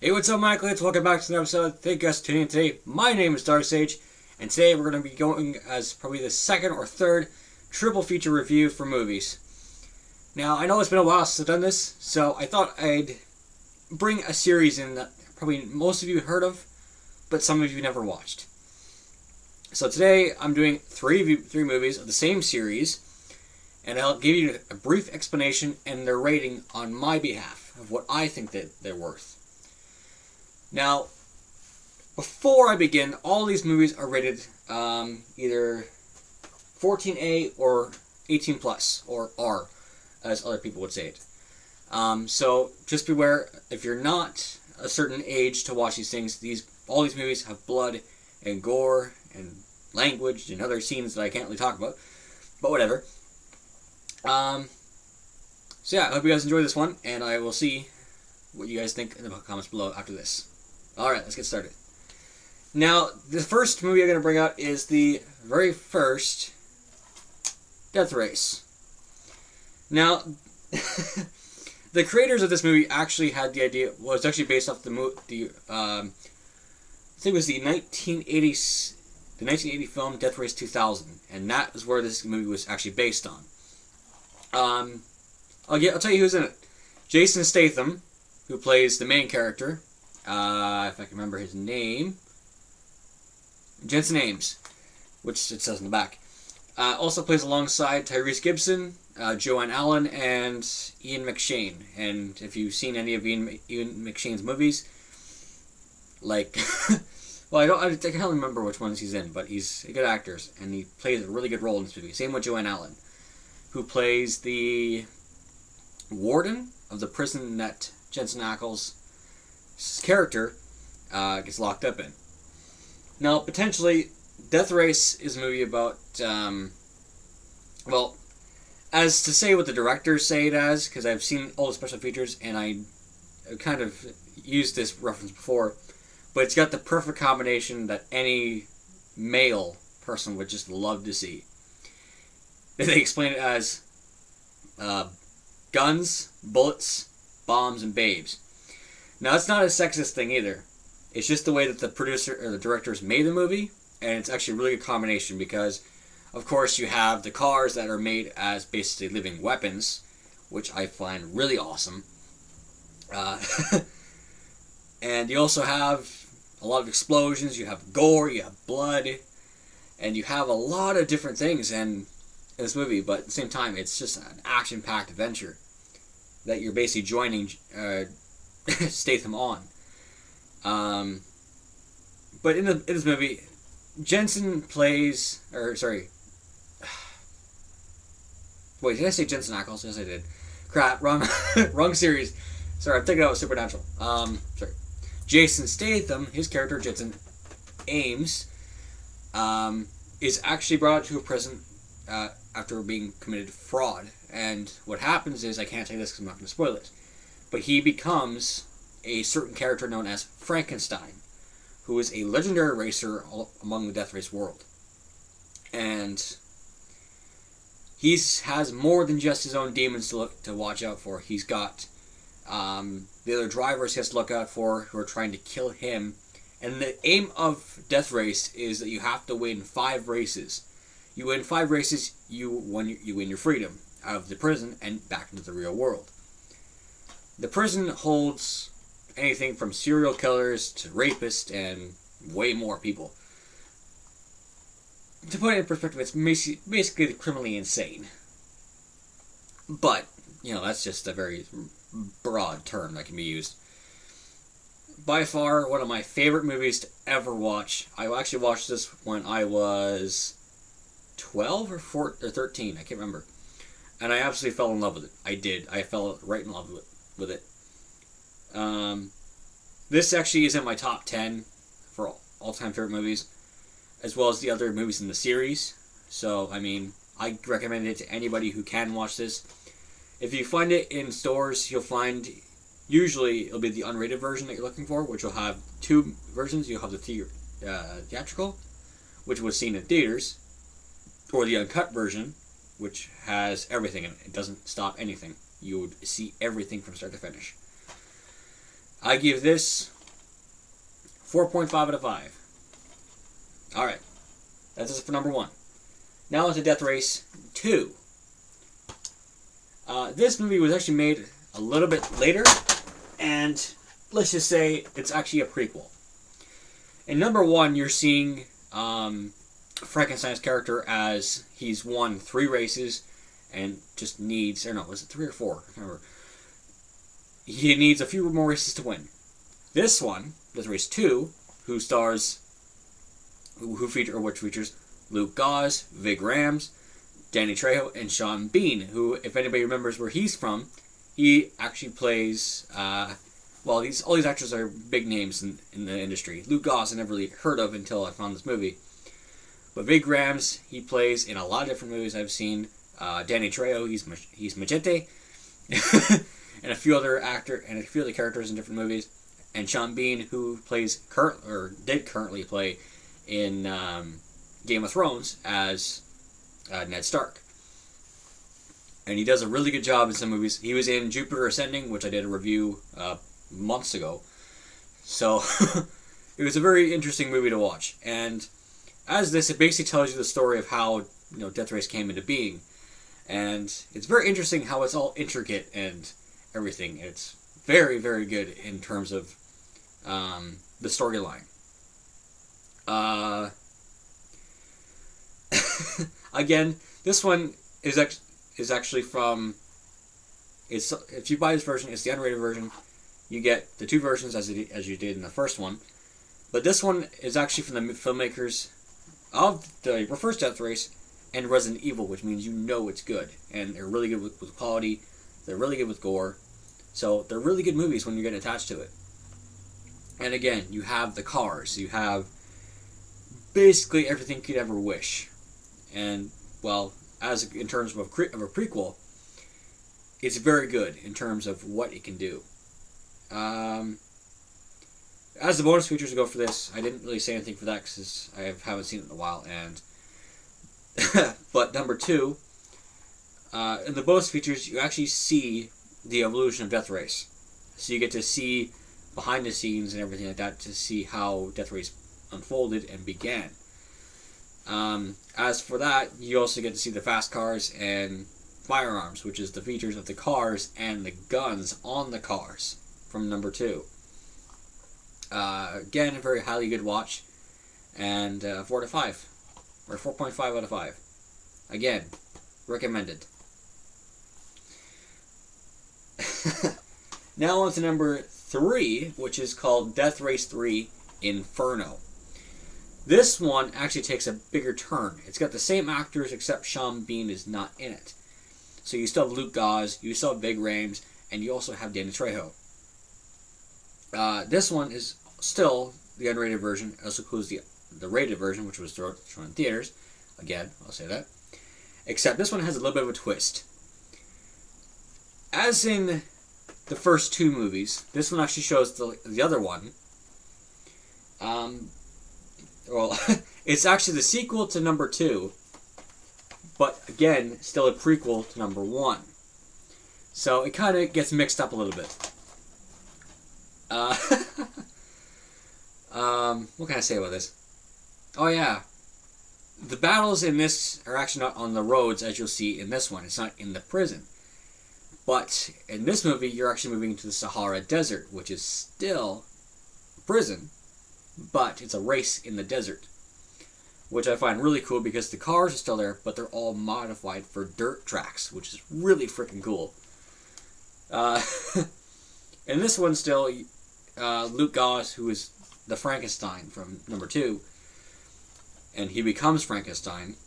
Hey, what's up, Acolytes? Welcome back to another episode. Thank you guys for tuning in today. My name is Darksage, and today we're going to be going as probably the second or third triple feature review for movies. Now, I know it's been a while since I've done this, so I thought I'd bring a series in that probably most of you heard of, but some of you never watched. So today I'm doing three movies of the same series, and I'll give you a brief explanation and their rating on my behalf of what I think that they're worth. Now, before I begin, all these movies are rated either 14A or 18 plus, or R, as other people would say it. So just beware, if you're not a certain age to watch these things, all these movies have blood and gore and language and other scenes that I can't really talk about, but whatever. So yeah, I hope you guys enjoy this one, and I will see what you guys think in the comments below after this. Alright, let's get started. Now, the first movie I'm going to bring out is the very first Death Race. Now, the creators of this movie actually had the idea, well, it's actually based off I think it was the 1980 film Death Race 2000, and that is where this movie was actually based on. I'll tell you who's in it. Jason Statham, who plays the main character, if I can remember his name, Jensen Ames, which it says in the back. Also plays alongside Tyrese Gibson, Joanne Allen, and Ian McShane. And if you've seen any of Ian McShane's movies, like, well, I can't remember which ones he's in, but he's a good actor, and he plays a really good role in this movie. Same with Joanne Allen, who plays the warden of the prison that Jensen Ackles' character gets locked up in. Now, potentially, Death Race is a movie about, well, as to say what the directors say it as, because I've seen all the special features, and I kind of used this reference before, but it's got the perfect combination that any male person would just love to see. They explain it as guns, bullets, bombs, and babes. Now, it's not a sexist thing either. It's just the way that the producer or the directors made the movie, and it's actually a really good combination because, of course, you have the cars that are made as basically living weapons, which I find really awesome. And you also have a lot of explosions, you have gore, you have blood, and you have a lot of different things in this movie, but at the same time, it's just an action-packed adventure that you're basically joining Statham on. But in this movie, Jensen plays, wait, did I say Jensen Ackles? Yes, I did. Crap, wrong series. Sorry, I'm thinking of Supernatural. Jason Statham, his character Jensen Ames, is actually brought to a prison after being committed fraud. And what happens is, I can't say this because I'm not going to spoil it, but he becomes a certain character known as Frankenstein, who is a legendary racer among the Death Race world. And he has more than just his own demons to watch out for. He's got the other drivers he has to look out for who are trying to kill him. And the aim of Death Race is that you have to win 5 races. You win 5 races, you win your freedom out of the prison and back into the real world. The prison holds anything from serial killers to rapists and way more people. To put it in perspective, it's basically criminally insane. But, that's just a very broad term that can be used. By far, one of my favorite movies to ever watch. I actually watched this when I was 12 or 13, I can't remember. And I absolutely fell in love with it. I did. I fell right in love with it. This actually is in my top 10 for all-time favorite movies, as well as the other movies in the series. So, I recommend it to anybody who can watch this. If you find it in stores, you'll find, usually it'll be the unrated version that you're looking for, which will have 2 versions. You'll have the theatrical, which was seen in theaters, or the uncut version, which has everything in it. It doesn't stop anything. You would see everything from start to finish. I give this 4.5 out of 5. Alright, that's it for number 1. Now on to Death Race 2. This movie was actually made a little bit later, and let's just say it's actually a prequel. In number 1, you're seeing Frankenstein's character as he's won 3 races and just needs, or no, was it 3 or 4? I can't remember. He needs a few more races to win. This one, Death Race 2, which features Luke Gause, Vig Rams, Danny Trejo, and Sean Bean, who, if anybody remembers where he's from, he actually plays, all these actors are big names in the industry. Luke Gause I never really heard of until I found this movie. But Vig Rams, he plays in a lot of different movies I've seen. Danny Trejo, he's Machete, and a few other characters in different movies. And Sean Bean, who did currently play in Game of Thrones as Ned Stark. And he does a really good job in some movies. He was in Jupiter Ascending, which I did a review months ago. So it was a very interesting movie to watch. And as this, it basically tells you the story of how Death Race came into being. And it's very interesting how it's all intricate and everything. It's very, very good in terms of the storyline. Again, this one is actually from. If you buy this version, it's the unrated version. You get the 2 versions as you did in the first one, but this one is actually from the filmmakers of the first Death Race and Resident Evil, which means it's good, and they're really good with quality. They're really good with gore, so they're really good movies when you get attached to it. And again, you have the cars, you have basically everything you could ever wish. And, well, in terms of a prequel, it's very good in terms of what it can do. As the bonus features go for this, I didn't really say anything for that because I haven't seen it in a while. And but number 2, in the bonus features, you actually see the evolution of Death Race. So you get to see behind the scenes and everything like that to see how Death Race unfolded and began. As for that, you also get to see the fast cars and firearms, which is the features of the cars and the guns on the cars from number 2. Again, a very highly good watch, and 4 to 5, or 4.5 out of 5. Again, recommended. Now on to number 3, which is called Death Race 3 Inferno. This one actually takes a bigger turn. It's got the same actors except Sean Bean is not in it. So you still have Luke Gause, you still have Vig Rams, and you also have Danny Trejo. This one is still the unrated version. It also includes the rated version, which was shown in theaters. Again, I'll say that. Except this one has a little bit of a twist. As in the first 2 movies, this one actually shows the other one. It's actually the sequel to number 2, but again, still a prequel to number 1. So it kind of gets mixed up a little bit. What can I say about this? Oh yeah, the battles in this are actually not on the roads as you'll see in this one. It's not in the prison. But in this movie, you're actually moving to the Sahara Desert, which is still prison, but it's a race in the desert, which I find really cool because the cars are still there, but they're all modified for dirt tracks, which is really freaking cool. In this one still, Luke Gause, who is the Frankenstein from number 2, and he becomes Frankenstein,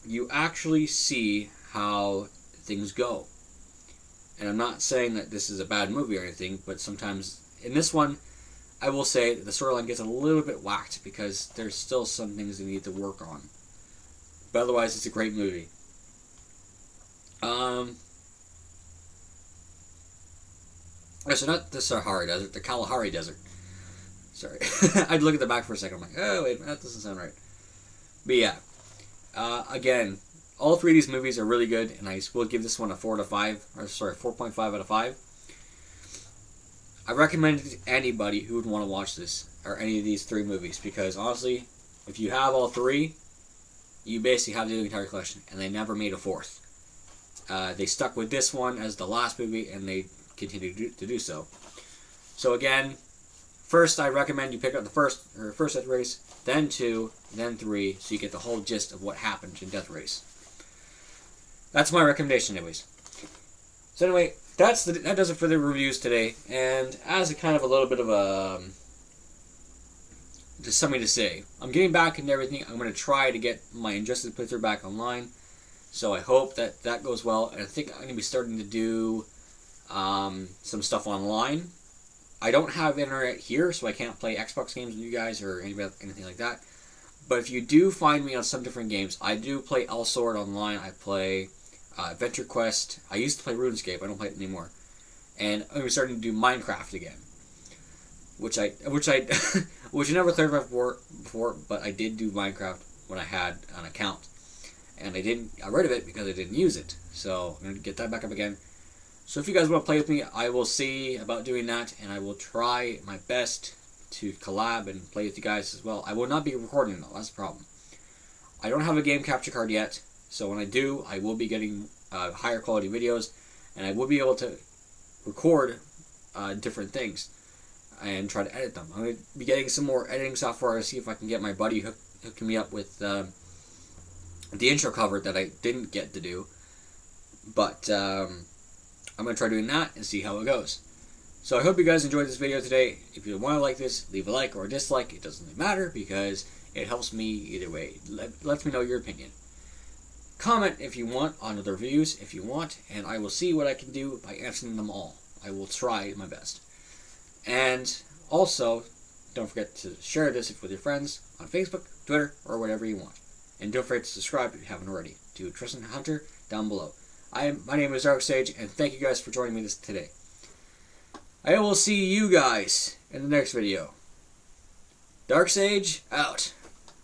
you actually see how things go. And I'm not saying that this is a bad movie or anything, but sometimes in this one, I will say that the storyline gets a little bit whacked because there's still some things they need to work on. But otherwise, it's a great movie. So not the Sahara Desert, the Kalahari Desert. Sorry. I'd look at the back for a second. I'm like, oh, wait, that doesn't sound right. But yeah. Again, all 3 of these movies are really good, and I will give this one a 4.5 out of 5. I recommend it to anybody who would want to watch this, or any of these 3 movies, because honestly, if you have all 3, you basically have the entire collection, and they never made a 4th. They stuck with this one as the last movie, and they continue to do so. So again, first I recommend you pick up the first Death Race, then 2, then 3, so you get the whole gist of what happened in Death Race. That's my recommendation, anyways. So anyway, that does it for the reviews today. And as a kind of a little bit of a just something to say, I'm getting back into everything. I'm going to try to get my Injustice playthrough back online. So I hope that goes well. And I think I'm going to be starting to do some stuff online. I don't have internet here, so I can't play Xbox games with you guys or anything like that. But if you do find me on some different games, I do play Elsword online. I play Adventure Quest. I used to play RuneScape. I don't play it anymore. And I'm starting to do Minecraft again, which I never cleared before. But I did do Minecraft when I had an account, and I got rid of it because I didn't use it. So I'm gonna get that back up again. So if you guys want to play with me, I will see about doing that, and I will try my best to collab and play with you guys as well. I will not be recording though. That's the problem. I don't have a game capture card yet. So when I do, I will be getting higher quality videos, and I will be able to record different things and try to edit them. I'm going to be getting some more editing software to see if I can get my buddy hooking me up with the intro cover that I didn't get to do. But I'm going to try doing that and see how it goes. So I hope you guys enjoyed this video today. If you want to like this, leave a like or a dislike. It doesn't really matter because it helps me either way. Lets me know your opinion. Comment if you want on the reviews if you want, and I will see what I can do by answering them all. I will try my best. And also, don't forget to share this with your friends on Facebook, Twitter, or whatever you want. And don't forget to subscribe if you haven't already to Tristan Hunter down below. My name is Dark Sage, and thank you guys for joining me today. I will see you guys in the next video. Dark Sage out.